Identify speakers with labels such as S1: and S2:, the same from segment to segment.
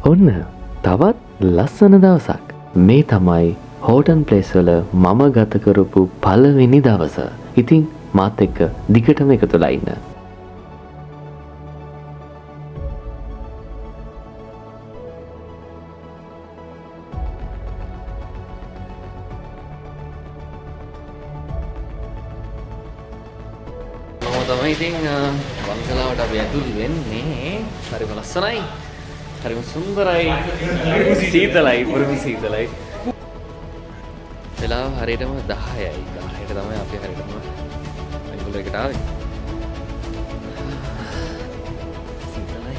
S1: ඔන්න තවත් ලස්සන දවසක්. මේ තමයි හෝටන් ප්ලේස් වල මම ගත කරපු පළවෙනි දවස. ඉතින් මාත් එක්ක දිගටම එකතුලා ඉන්න. තමයි ඉතින් වංගලාවට අපි ඇතුල් වෙන්නේ. හරිම ලස්සනයි. හරිම සුන්දරයි. සීතලයි, පුරුම සීතලයි. වෙලාව හරියටම 10යි. 10ට තමයි අපි හරියටම අඟුල එකට ආවේ. සීතලයි.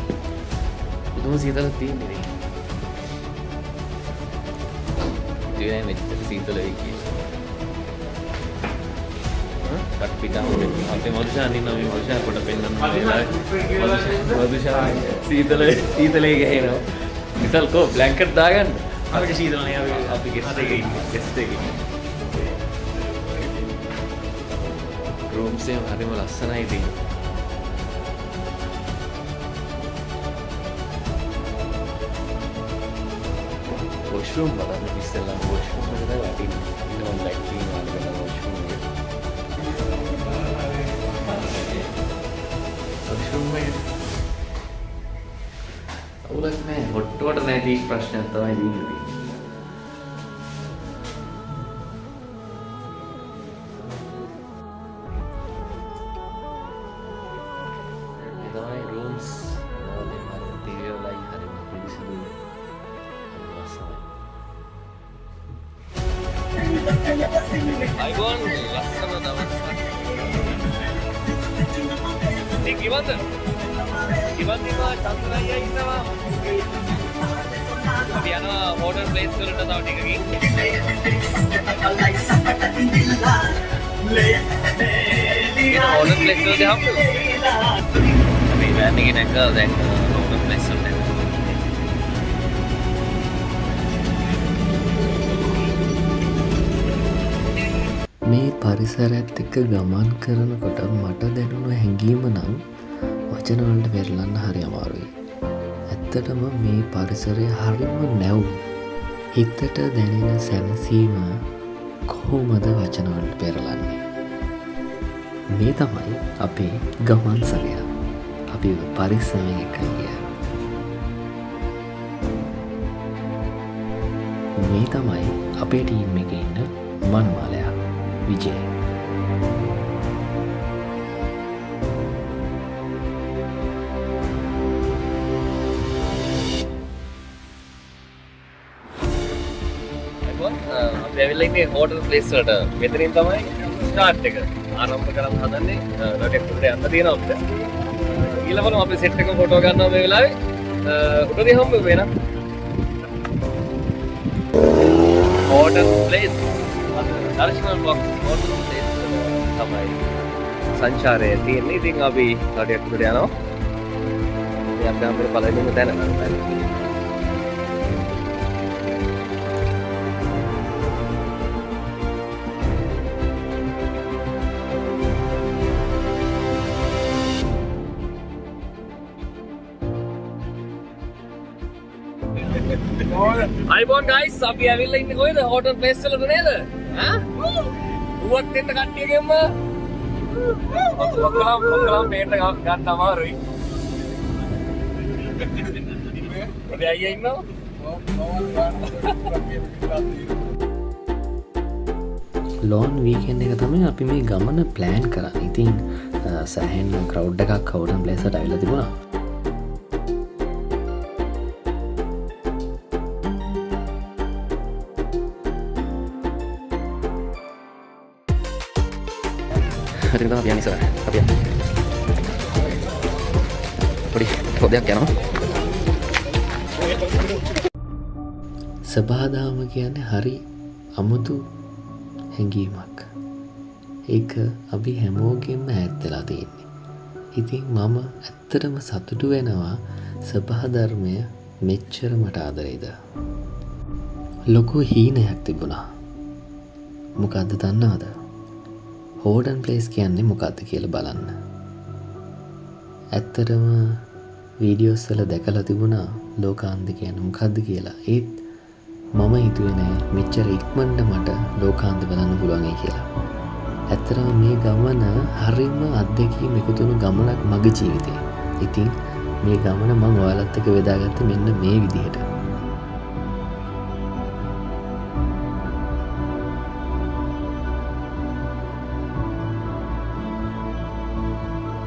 S1: පුදුම සීතලක් තියෙන්නේ. ඉතින් මෙච්චර සීතල වෙයි කියලා. පිටාම අපේ මනුෂ්‍යයන් ඉන්නවා. මේ මනුෂ්‍යයන් කොට පෙන්නන්න මනුෂ්‍යයන් සීතලේ ගහනවා. විතල් කෝ බ්ලැන්කට් දාගන්න. අපිට සීතල නෑ. අපි ගෙස්ට් එකේ ඉන්නේ. ගෙස්ට් එකේ. රූම්ස් එක හරිම ලස්සනයි ඉතින්. වොෂ්රූම් බලන්න ඉස්සෙල්ලා වොෂ්රූම් එකට වටින්නේ. නෝන් ලයිටින් වල කරන වොෂ්රූම් එක. අවුලක් නෑ. හොට්ටුවට නැති ප්‍රශ්නයක් තමයි තියෙන්නේ. මේ තමයි රූම්ස්. ඕනේ හරි ඉන්ටීරියර් ලයින් හරි පිළිසිදු. අයිබෝන් ලස්සන දවසක්. ඉතින් කිව්වද? ඉවන්දිවා චන්ද්‍රයයි ඉන්නවා. අපි යනවා හෝටල් ප්ලේස් වලට තව ටිකකින්. හෝටල් ප්ලේස් වලට හම්බු. අපි වෑන් එකේ නැගලා දැන් හෝටල් ප්ලේස් වලට යනවා. මේ පරිසරයත් එක්ක ගමන් කරනකොට මට දැනුණු හැඟීම නම් වචන වලට පෙරලන්න හරි අමාරුයි. ඇත්තටම මේ පරිසරය හරිම නැව්. හිතට දැනෙන සැනසීම කොහොමද වචන වලට පෙරලන්නේ? මේ තමයි අපේ ගමන් සගය. අපි පරිස්සමෙන් එක්ක ගියා. මේ තමයි අපේ ටීම් එකේ ඉන්න මනුමාලයා විජය. අපි ඇවිල්ලා ඉන්නේ හෝටල් ප්ලේස් වලට. මෙතනින් තමයි ස්ටාර්ට් එක ආරම්භ කරන්න හදන්නේ. රටේ පුරට යන්න තියෙනවා අපිට. ඊළඟට අපි සෙට් එක ෆොටෝ ගන්නවා මේ වෙලාවේ. උඩදී හම්බ වෙනවා. Hotel place national box hotel place තමයි සංචාරය තියෙන්නේ. ඉතින් අපි රටේ පුරට යනවා. අපි අපේ පළවෙනිම තැන. අයිබෝන් ගයිස්, අපි ඇවිල්ලා ඉන්නේ කොහෙද? හෝටල් ප්ලේස් වලද නේද? ඈ? උවත් දෙන්න කට්ටියගෙම ඔක්කොම මේට ගන්න අමාරුයි. ඔතේ අයියා ඉන්නව? ලෝන් වීකෙන්ඩ් එක තමයි අපි මේ ගමන ප්ලෑන් කරන්නේ. ඉතින් සෑහෙන ක්‍රවුඩ් එකක් හෝටල් ප්ලේස් එකට ඇවිල්ලා තිබුණා. හරියට තමයි අපි යන්නේ ඉස්සරහ. අපි යන්නේ. පොඩි පොඩයක් යනවා. සබහාදාම කියන්නේ හරි අමුතු හැඟීමක්. ඒක අපි හැමෝගෙම ඈත් වෙලා තියෙන්නේ. ඉතින් මම ඇත්තටම සතුටු වෙනවා සබහා ධර්මය මෙච්චර මට ආදරේද. ලොකු හීනයක් තිබුණා. මොකද්ද දන්නවද? හෝටල් ප්ලේස් කියන්නේ මොකක්ද කියලා බලන්න. ඇත්තටම වීඩියෝස් වල දැකලා තිබුණා ලෝකාන්ත කියන්නේ මොකද්ද කියලා. ඒත් මම හිතුවේ නෑ මෙච්චර ඉක්මනට මට ලෝකාන්ත බලන්න පුළුවන්යි කියලා. ඇත්තටම මේ ගමන හරිම අත්දැකීම් එකතු වුණු ගමනක් මගේ ජීවිතේ. ඉතින් මේ ගමන මම ඔයාලත් එක්ක බෙදාගත්තේ මෙන්න මේ විදිහට.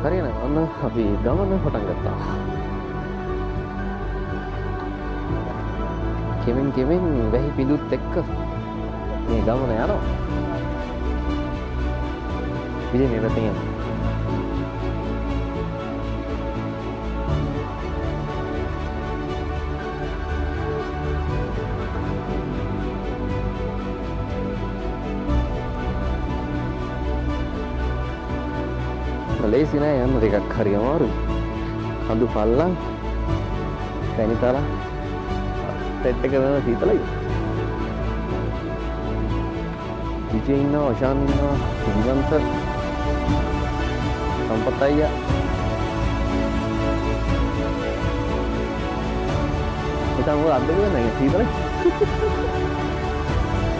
S1: හරියනේ ඔන්න අපි ගමන පටන් ගත්තා. කෙමෙන් වැහි පිදුත් එක්ක මේ ගමන යනවා. ඉතින් මේ පැත්තෙන් යනවා. ලේසි නෑ යන්න ටිකක් හරි අමාරුයි. කඳු පල්ලම් පැණිතලා සෙට් එක වෙන සීතලයි. විජේ ඉන්නවා, ඔෂාන් ඉන්නවා, සිංගන්ත සම්පත් අයියා. හිතන්න මොකද අද්ද වෙන්නේ සීතලයි.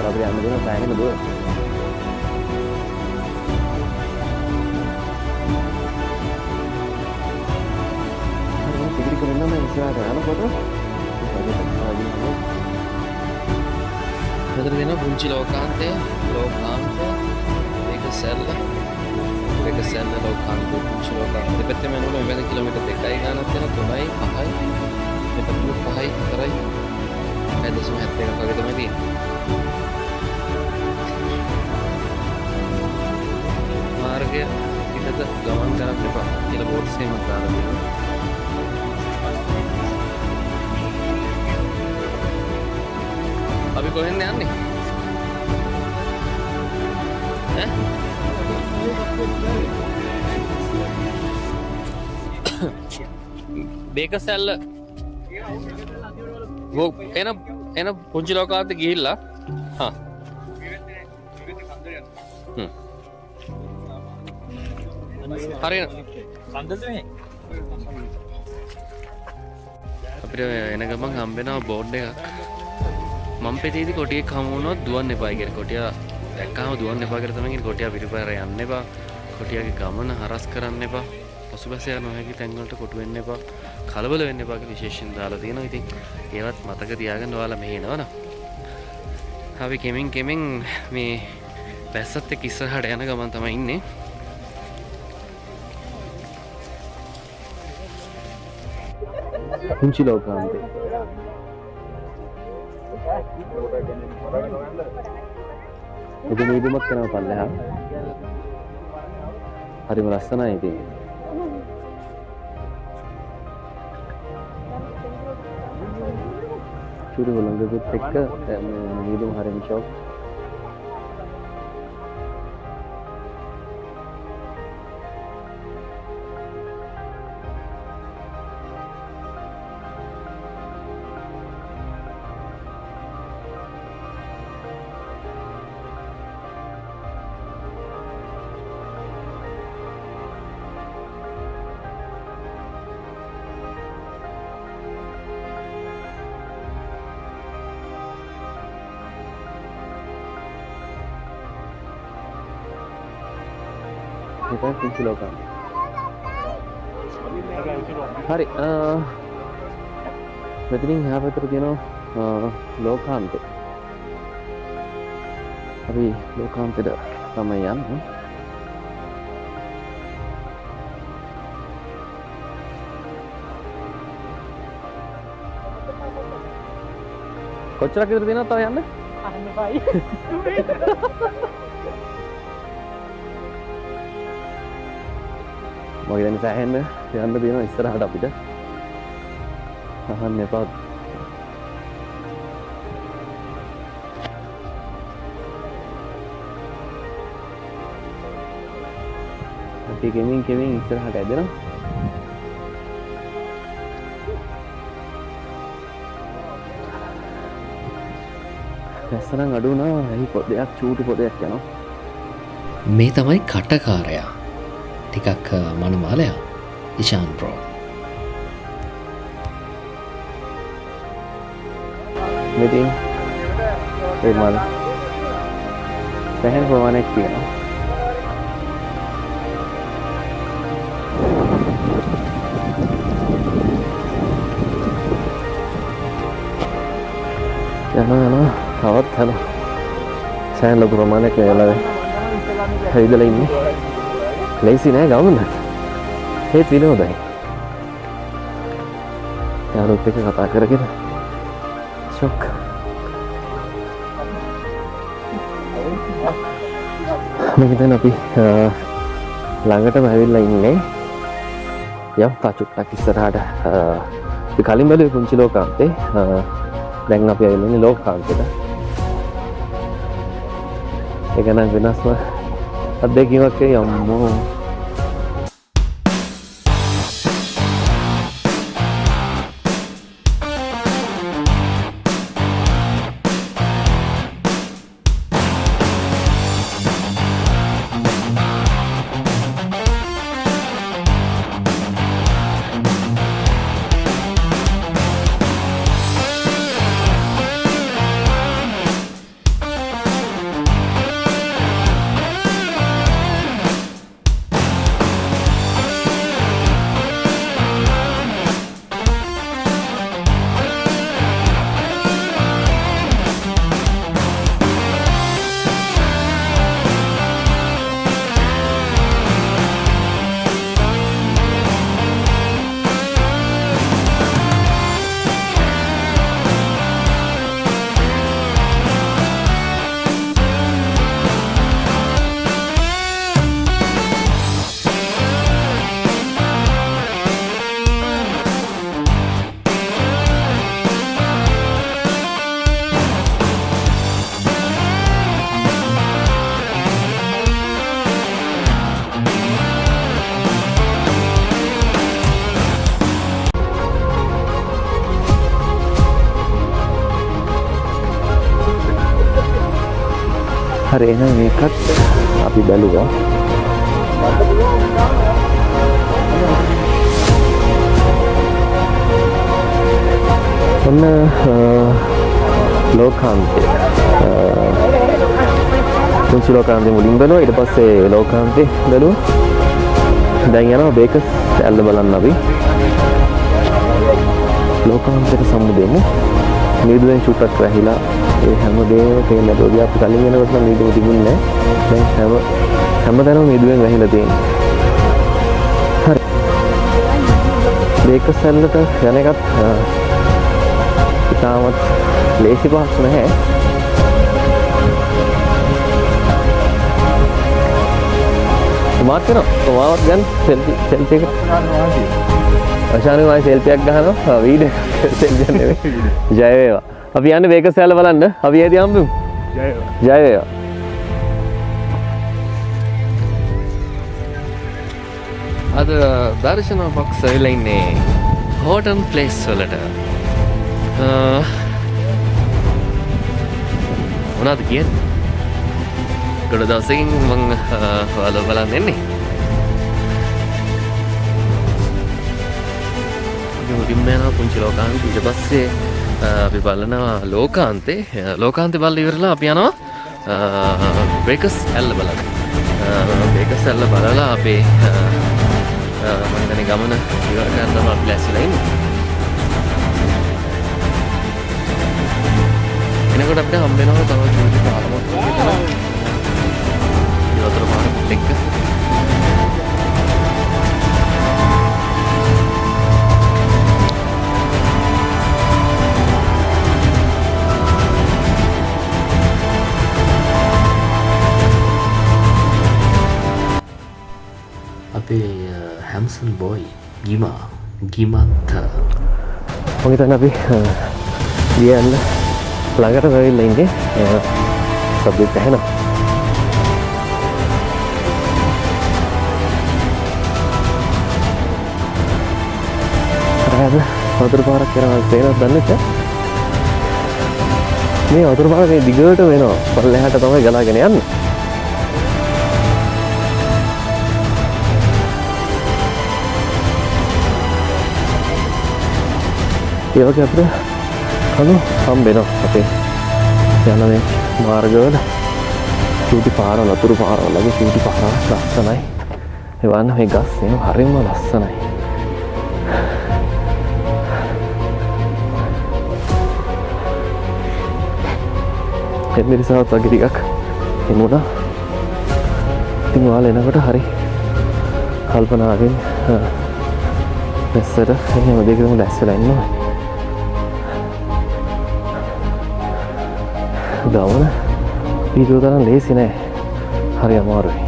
S1: අපිට යන්න දෙන සෑහෙන දුර. Karena istilah anak foto මෙතන දෙන පුංචි ලෝකාන්තය මේක සැල්ල ලෝකාන්ත පුංචි ලෝකාන්ත දෙපැත්තම යනකොට මෙතන කිලෝමීටර් 2යි ගානක් වෙන 3යි 5යි මෙතන 5යි 4යි 6.71ක් වගේ තමයි තියෙන්නේ. මාර්ගය පිටත ගමන් කරන්න එපා කියලා බෝඩ්ස් එකක් දාලා තියෙනවා. අපි කොහෙන්ද යන්නේ? බේකසැල්ල එන පුංචි ලෝකාන්ත ගිහිල්ලා හරින අපිට එන ගමන් හම්බෙනවා බෝඩ් එකක්. මම පෙතේදී කොටියක් හමු වුණොත් දුවන්න එපා කියලා. කොටියා දැක්කම දුවන්න එපා කියලා තමයි කියන්නේ. කොටියා පිටිපස්සට යන්න එපා. කොටියාගේ ගමන හරස් කරන්න එපා. පසුබැස යන නොහැකි තැන් වලට කොටු වෙන්න එපා. කලබල වෙන්න එපා කියලා විශේෂයෙන් දාලා තියෙනවා. ඉතින් ඒවත් මතක තියාගන්න ඔයාලා මෙහෙ එනවා නා. අපි කෙමෙන් මේ බැස්සත් එක්ක ඉස්සරහට යන ගමන් තමයි ඉන්නේ. පුංචි ලෝකාන්තේ itu mීදුමක් කරනවා පල්ලෙහා. හරිම ලස්සනයි ඉතින්. චුරු වලඟකුත් එක්ක මීදුම හරිම shock. kita kunci lokal. Hari, මෙතනින් එහා පැත්තට තියෙනවා ලෝකාන්තේ. අපි ලෝකාන්තේට තමයි යන්නේ. කොච්චරක් විතර තියෙනවද තව යන්න? අහන්න බයි. මගේ දැන් සෑහෙන්න යන්න තියෙනවා ඉස්සරහට අපිට. අහන්න එපා. අපි කෙමින් ඉස්සරහට ඇදෙනවා. ඇස්සනම් අඩු වුණා. එහි පොඩයක් චූටි පොඩයක් යනවා. මේ තමයි කටකාරයා. ටිකක් මනමාලයා ඉෂාන් ප්‍රෝ. ඉතින් ඒ මල් සෑහෙන ප්‍රමාණයක් තියෙනවා. යනවා තවත් යනවා. සෑහෙන ලොකු ප්‍රමාණයක් වෙලා හැවිදලා ඉන්නේ. ලේසි නෑ ගමන. ඒත් විනෝදයි. යාළුවොත් එක්ක කතා කරගෙන ෂොක්. මේක දැන් අපි ළඟටම ඇවිල්ලා ඉන්නේ. යම් තාචුට්ටක් ඉස්සරහට අපි කලින් බැලුවේ පුංචි ලෝකාන්තේ. දැන් අපි ඇවිල්ලා ඉන්නේ ලෝකාන්තෙට. ඒක නම් වෙනස්ම අත්දැකීමක් යම්මෝ. හරි එහෙනම් මේකත් අපි බැලුවා. ඔන්න ලෝකාන්තේ පුංචි ලෝකාන්තේ මුලින් බැලුවා. ඊට පස්සේ ලෝකාන්තේ බැලුවා. දැන් යනවා බේකස් ඇල්ල බලන්න අපි. ලෝකාන්තේට සම්මුදෙමු. නීදුවෙන් චුට්ටක් වැහිලා ඒ හැමදේම පේන්න බෑ. අපි කලින් යනකොට නම් නීදුව තිබුණේ නැහැ. දැන් හැමතැනම නීදුවෙන් වැහිලා තියෙනවා. හරි. බේකස් ඇල්ලට යන එකත් ඉතාමත් ලේසි පහක් නැහැ. මාත් කරනවා. මාවත් ගන්න සෙල්ෆි එක. අශානි මම සෙල්ෆි එකක් ගහනවා. වීඩියෝ සෙල්ෆි එක නෙවෙයි. ජය වේවා. අපි යන්නේ බේකස් ඇල්ල බලන්න. අපි ඇදී හම්බෙමු. ජය වේවා. ජය වේවා. අද දර්ශන බොක්ස් ඇවිල්ලා ඉන්නේ හෝටන් ප්ලේස් වලට. මොනවද කියන්නේ? ගොඩ දවසකින් මම ඔයාලව බලන්න එන්නේ. මුලින්ම යනවා පුංචි ලෝකාන්තේ. ඊට පස්සේ අපි බලනවා ලෝකාන්තේ. ලෝකාන්තේ බලලා ඉවරලා අපි යනවා බේකස් ඇල්ල බලන්න. බේකස් ඇල්ල බලලා අපේ මම හිතන්නේ ගමන ඉවර කරන්න තමයි අපි ලෑස්තිලා ඉන්නේ. එනකොට අපිට හම්බ වෙනවා තව චූටි පාරමක් විතර. ඒ වතර පාරක් එක්ක අපේ හැම්සන් බොයි ගිමන්ත මම හිතන්නේ අපි ගියන්න ළඟට වෙවිලා ඉන්නේ. සබ්ජෙක්ට් ඇහෙනවා. හරිද? වතුර පාරක් කරනවා පේනවද දන්නේ මේ වතුර පාර මේ දිගට වෙනවා. පල්ලෙහාට තමයි ගලාගෙන යන්නේ. ඒ වගේ අපිට හලෝ හම්බෙනවා අපේ යන මේ මාර්ගවල චූටි පාරවල් අතුරු පාරවල් වගේ චූටි පාරවල් ලස්සනයි. ඒ වන්න මේ ගස් එහෙම හරිම ලස්සනයි. එම්මිරිසාවත් වගේ ටිකක් එමුණා. ඉතින් ඔයාලා එනකොට හරි කල්පනාවෙන් වැස්සට එහෙම දෙකම දැස්සලා ඉන්නවා. ගමන වීඩියෝ තරම් ලේසි නෑ. හරි අමාරුයි.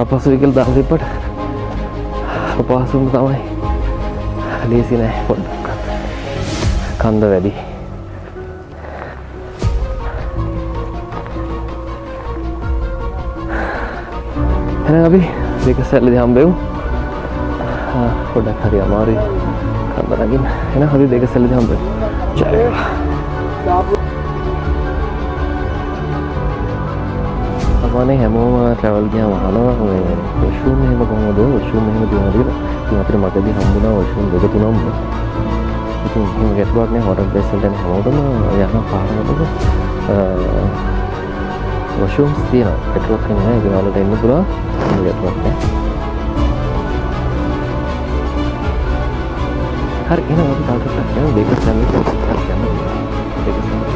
S1: අපහසුයි කියලා දාලා තිබ්බට අපහසුම තමයි. ලේසි නෑ පොඩ්ඩක්. කන්ද වැඩි. එහෙනම් අපි දෙකසැල්ලදී හම්බෙමු. පොඩ්ඩක් හරි අමාරුයි කන්ද නගින්න. එහෙනම් අපි දෙකසැල්ලදී හම්බෙමු. ජය වනේ හැමෝම ට්‍රැවල් ගියාම අහනවා මේ වොෂුම් එහෙම කොහොමද වොෂුම් එහෙම තියනවද කියලා. ඉතින් අපිට මගදී හම්බුණා වොෂුම් දෙක තුනක්ම. ඉතින් මේ ගැටලුවක් නෑ. හොටල් ප්ලේස් වලට හැමෝටම යන පාරවලට වොෂුම්ස් තියෙනවා. ගැටලුවක් නෑ. ඒක වලට එන්න පුළුවන්. ගැටලුවක් නෑ. හරි එහෙනම් අපි තාත්තට යමු. දෙක සැලේ පොස්ට් යන්න. දෙක සැලේ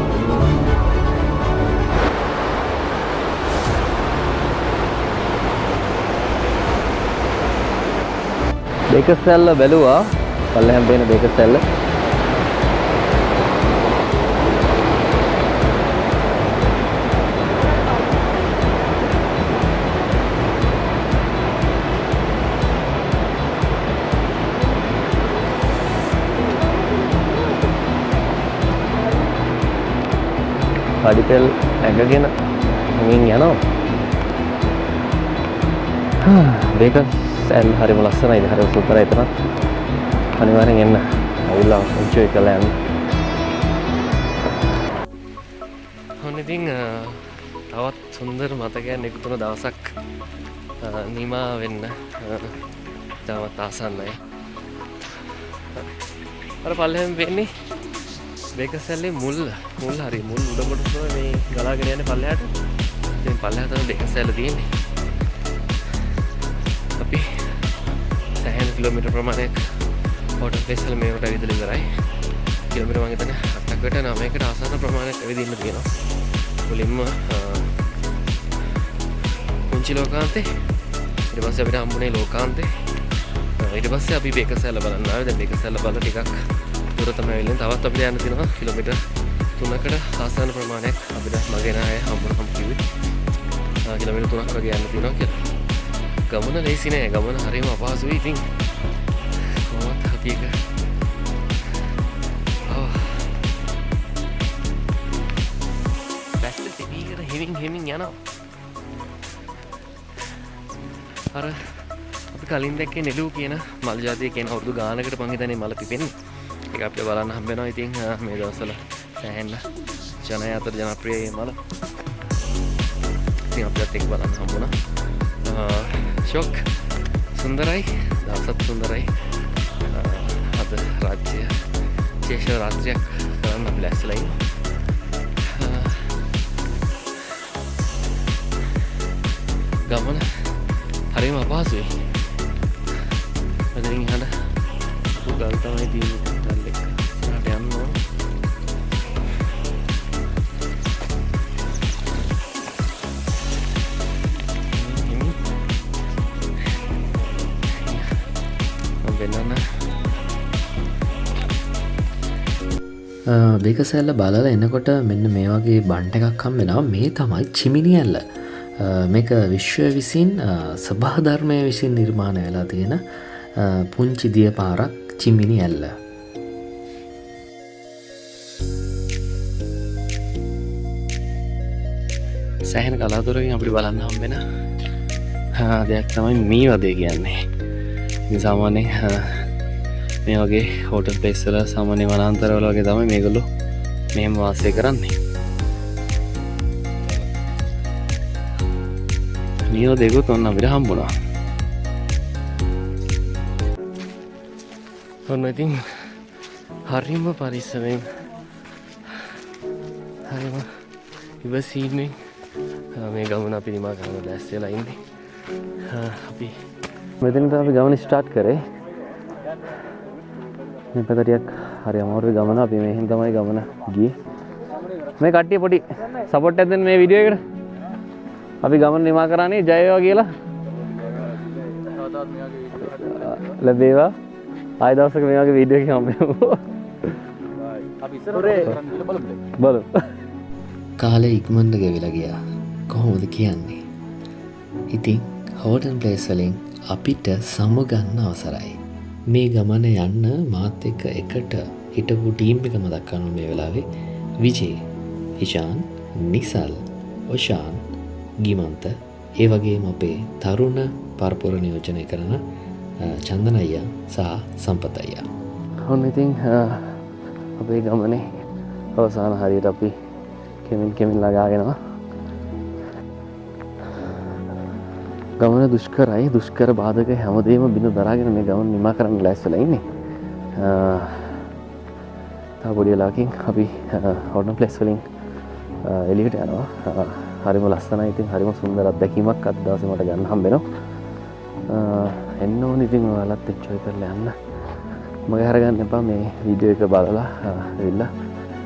S1: දෙකසැල්ල බැලුවා. පල්ලෙහාම පේන දෙකසැල්ල. පඩිපෙල් ඇඟගෙන හමින් යනවා. දෙකසැල්ල හරිම ලස්සනයි. හරිම සුපරයි. එතනත් අනිවාර්යෙන් එන්න. ඇවිල්ලා එන්ජොයි කරලා යන්න. ඔන්න ඉතින් තවත් සුන්දර මතකයන් එකතු වෙන දවසක් නිමා වෙන්න තවත් ආසන්නයි. අර පල්ලෙහෙන් වෙන්නේ දෙකසැල්ලේ මුල් හරි මුල් උඩ කොට මේ ගලාගෙන යන්නේ පල්ලෙහාට. ඉතින් පල්ලෙහාට තමයි දෙකසැල්ල තියෙන්නේ. අපි සෑහෙන කිලෝමීටර් ප්‍රමාණයක් හොටල් ප්ලේස් වල මේකට ඇවිදලා ඉවරයි. කිලෝමීටර් මම හිතන්නේ 8කට 9කට ආසන්න ප්‍රමාණයක් ඇවිදින්න තියෙනවා. මුලින්ම පුංචි ලෝකාන්තේ, ඊට පස්සේ අපිට හම්බුනේ ලෝකාන්තේ. ඊට පස්සේ අපි බේකසැල්ල බලන්න ආවේ. දැන් බේකසැල්ල බලලා ටිකක් දුර තමයි ඇවිල්ලා. තවත් අපිට යන්න තියෙනවා කිලෝමීටර් 3කට ආසන්න ප්‍රමාණයක්. අපිට මගේ නාය හම්බුනහම කිව්වේ කිලෝමීටර් 3ක් වගේ යන්න තියෙනවා කියලා. ගමන ලේසි නෑ. ගමන හරිම අපහසුයි. ඉතින් කොහොමත් අපි එක බැස්ස තිබීගෙන හෙමින් යනවා. අර අපි කලින් දැක්කේ නෙළුව කියන මල් ජාතිය කියන අවුරුදු ගානකට මං හිතන්නේ මල පිපෙන්නේ. ඒක අපිට බලන්න හම්බ වෙනවා. ඉතින් මේ දවස්වල සෑහෙන ජනයා අතර ජනප්‍රිය මල. ඉතින් අපිට ඒක බලන්න හම්බුණා. ශොක් සුන්දරයි. දවසත් සුන්දරයි. අද රාජ්‍ය විශේෂ රාත්‍රියක් කරන්න අපි ලැස්තිලා ඉන්නවා. ගමන හරිම අපහසුයි. අදින් ඉහළ උගල් තමයි තියෙන්නේ. ගල් එක ඉස්සරහට යන්න ඕන.
S2: බේකසැල්ල බලලා එනකොට මෙන්න මේ වගේ බන්ට් එකක් හම් වෙනවා. මේ තමයි චිමිනි ඇල්ල. මේක විශ්වය විසින් සභාධර්මය විසින් නිර්මාණය වෙලා තියෙන පුංචි දිය පාරක් චිමිනි ඇල්ල. සෑහෙන කලාතුරකින් අපිට බලන්න හම් වෙන දෙයක් තමයි මේ වදේ කියන්නේ. ඉතින් සාමාන්‍යයෙන් මේ වගේ හෝටල් ප්ලේස් වල සාමාන්‍ය වනාන්තරවල වගේ තමයි මේගොල්ලෝ මෙහෙම වාසය කරන්නේ. නියෝ දෙකුත් ඔන්න අපිට හම්බුණා. ඔන්න ඉතින් හරිම පරිස්සමෙන් හරිම ඉවසීමෙන් මේ ගමන අපි නිමා කරන්න ලෑස්ති වෙලා ඉන්නේ. අපි මෙතනට අපි ගමන ස්ටාර්ට් කරේ. මේ පැත්තටියක් හරි අමාරුයි ගමන. අපි මෙහෙන් තමයි ගමන ගියේ. මේ කට්ටිය පොඩි සපෝට් එකක් දෙන්න මේ වීඩියෝ එකට. අපි ගමන නිමා කරන්නේ ජය වේවා කියලා. ලැබේවා. ආය දවසක මේ වගේ වීඩියෝ එකක් හම්බෙමු. අපි ඉස්සරහට බලමු.
S1: කාලේ ඉක්මනට ගෙවිලා ගියා. කොහොමද කියන්නේ? ඉතින් හෝටන් ප්ලේස් වලින් අපිට සමුගන්න අවසරයි. මේ ගමන යන්න මාත් එක්ක එකට හිටපු ටීම් එක මතක් කරනවා මේ වෙලාවේ. විජේ, ඉෂාන්, නිසල්, ඔෂාන්, ගිමන්ත, ඒ වගේම අපේ තරුණ පරපුර නියෝජනය කරන චන්දන අයියා සහ සම්පත් අයියා.
S2: ඔන්න ඉතින් අපේ ගමනේ අවසාන හරියට අපි කෙමින් ළඟාගෙනවා. ගමන දුෂ්කරයි. දුෂ්කර බාධක හැමදේම බිඳ දරාගෙන මේ ගමන නිමා කරන්න ලෑස්තිලා ඉන්නේ. තව පොඩි වෙලාවකින් අපි හෝටන් ප්ලේස් වලින් එළියට යනවා. හරිම ලස්සනයි. ඉතින් හරිම සුන්දර අත්දැකීමක් අද දවසේ මට ගන්න හම්බෙනවා. එන්න ඕනේ ඉතින් ඔයාලත් එන්ජොයි කරලා යන්න. මගේ හරගන්න එපා මේ වීඩියෝ එක බලලා ඇවිල්ලා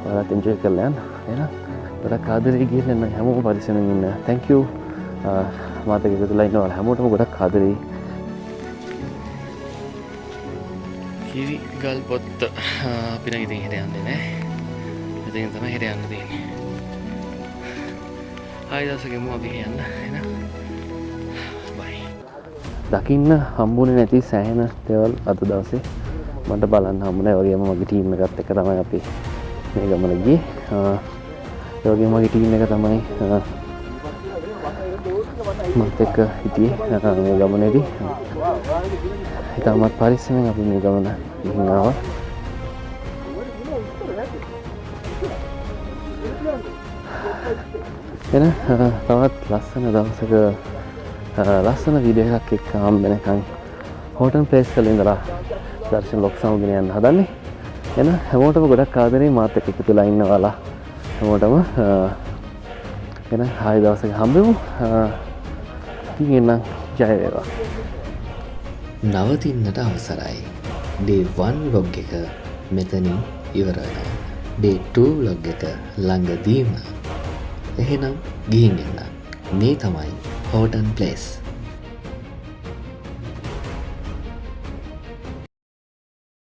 S2: ඔයාලත් එන්ජොයි කරලා යන්න. එහෙනම් ගොඩක් ආදරේ ගිහින් යන්න හැමෝම පරිස්සමෙන් ඉන්න. thank you. මාත් එක්ක එකතුලා ඉන්න ඔයාලා හැමෝටම ගොඩක් ආදරේ. කිරි ගල් පොත්ත අපි නම් ඉතින් හෙට යන්නේ නැහැ. ඉතින් තමයි හෙට යන්න තියෙන්නේ. ආයෙ දවසකම අපි යන්න. එහෙනම් බයි. දකින්න හම්බුනේ නැති සෑහෙන දේවල් අද දවසේ මට බලන්න හම්බුනේ. ඒ වගේම මගේ ටීම් එකත් එක්ක තමයි අපි මේ ගමන ගියේ. ඒ වගේම මගේ ටීම් එක තමයි මත් එක්ක හිටියේ මේ ගමනේදී. ඉතාමත් පරිස්සමෙන් අපි මේ ගමන ගිහින් ආවා. එන තවත් ලස්සන දවසක ලස්සන වීඩියෝ එකක් එක්ක හම්බෙනකන් හෝටන් ප්ලේස් වල ඉඳලා දර්ශන ලොක් සමගින යන්න හදන්නේ. එන හැමෝටම ගොඩක් ආදරේ මාත් එක්ක එකතුලා ඉන්නවාලා හැමෝටම. එන ආයෙ දවසක හම්බෙමු. ඉතින් එන්න ජය වේවා.
S1: නවතින්නට අවසරයි. ඩේ 1 vlog එක මෙතනින් ඉවර වෙනවා. ඩේ 2 vlog එක ළඟදීම. එහෙනම් ගිහින් එන්න. මේ තමයි හෝටන් ප්ලේස්.